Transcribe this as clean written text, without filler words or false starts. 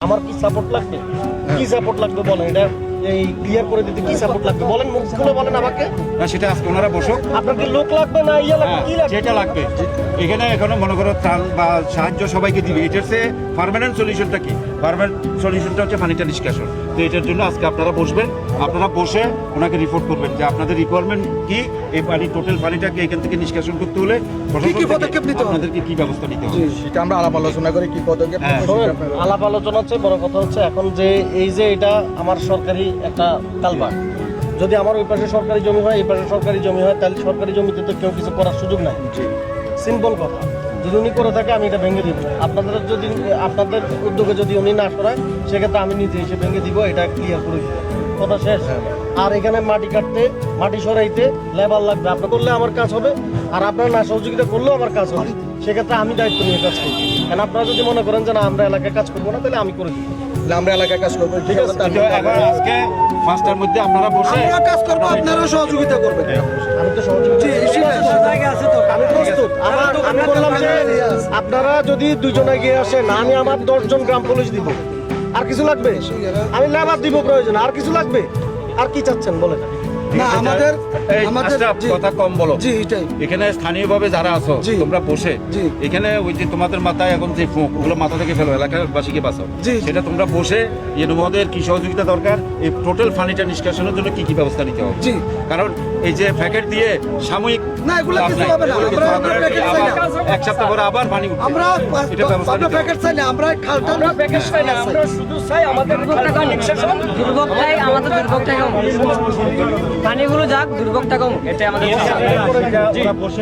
আমার কি সাপোর্ট লাগবে? কি সাপোর্ট লাগবে বলেন, এটা এই ক্লিয়ার করে দিতে কি সাপোর্ট লাগবে বলেন, মুখ খুলে বলেন আমাকে। না সেটা আজকে ওনারা বসুক, আপনার কি লোক লাগবে না ইয়া লাগবে, কি লাগবে? যেটা লাগবে এখানে এখনো মনে করো ত্রাণ বা সাহায্য সবাইকে দিবে। এটার সে পার্মানেন্ট সলিউশনটা কি? পার্মানেন্ট সলিউশনটা হচ্ছে পানিটা নিষ্কাশন। তো এটার জন্য আজকে আপনারা বসবেন, আপনারা বসে ওনাকে রিপোর্ট করবেন যে আপনাদের রিকোয়ারমেন্ট কি, এই পানি টোটাল পানিটাকে এখান থেকে নিষ্কাশন করতে হলে কি পদক্ষেপ নিতে হবে? আপনাদেরকে কি ব্যবস্থা নিতে হবে সেটা আমরা আলাপ আলোচনা করে কি পদক্ষেপ হ্যাঁ। নেব শোনেন, সেটা আপনারা- আলাপ আলোচনা হচ্ছে, বড় কথা হচ্ছে এখন যে এই যে এটা আমার সরকারি একটা কালভার্ট, যদি আমার ওই পাশে সরকারি জমি হয় এই পাশে সরকারি জমি হয়, তাহলে সরকারি জমিতে তো কেউ কিছু করার সুযোগ নাই। সিম্পল কথা, যদি উনি করে থাকে আমি এটা ভেঙে দিব। আপনাদের যদি আপনাদের উদ্যোগে যদি উনি না সরায় সেক্ষেত্রে আমি নিজে এসে ভেঙে দিব, এটা ক্লিয়ার করে দিব, কথা শেষ। আর এখানে মাটি কাটতে মাটি সরাইতে লেবার লাগবে, আপনি করলে আমার কাজ হবে, আর আপনারা না সহযোগিতা করলেও আমার কাজ হবে। সেক্ষেত্রে আমি দায়িত্ব নিয়ে কাজ করবো। কারণ আপনারা যদি মনে করেন যে না আমরা এলাকায় কাজ করবো না, তাহলে আমি করে দিব। তাহলে আমরা এলাকায় কাজ করবো, ঠিক আছে? কিন্তু এখন আজকে ফার্স্টার মধ্যে আপনারা বসে আমরা কাজ করবো, আপনারাও সহযোগিতা করবেন। আমি তো সহযোগিতা আমি প্রস্তুত। আমি বললাম যে আপনারা যদি দুজনে গিয়ে আসেন, আমি আমার 10 জন গ্রাম পুলিশ দিব। আর কিছু লাগবে? আমি লেবার দিব প্রয়োজন। আর কিছু লাগবে? আর কি চাচ্ছেন বলেন? না আমাদের এই আশরাফ, জি, কথা কম বলো। জি এটাই। এখানে স্থানীয়ভাবে যারা আছো জি। তোমরা বসে জি। এখানে ওই যে তোমাদের মাথায় এখন যে ফোঁক ওগুলো মাথা থেকে ফেলো, এলাকাবাসীকে বাঁচাও। জি। সেটা তোমরা বসে তোমাদের কি সহযোগিতা দরকার, এই টোটাল পানিটা নিষ্কাশনের জন্য কি কি ব্যবস্থা নিতে হবে। জি। কারণ এই যে প্যাকেট দিয়ে সাময়িক না, এগুলো লাভ কিছু নাই। হবে না। এগুলো কিছু আমরা- হবে না। আমরা packet চাই না। আবার এক সপ্তাহ পরে আবার পানি উঠছে। আমরা এটা ব্যবস্থা আমরা নিতে হবে। প্যাকেট চাই না, আমরা খালটা প্যাকেজ চাই না, আমরা শুধু চাই আমাদের দুর্ভোগটা নিষ্কাশন, দুর্ভোগটাই আমাদের দুর্ভোগটা কম, পানিগুলো যাক দুর্ভোগটা কম, এটাই আমাদের ওরা বসে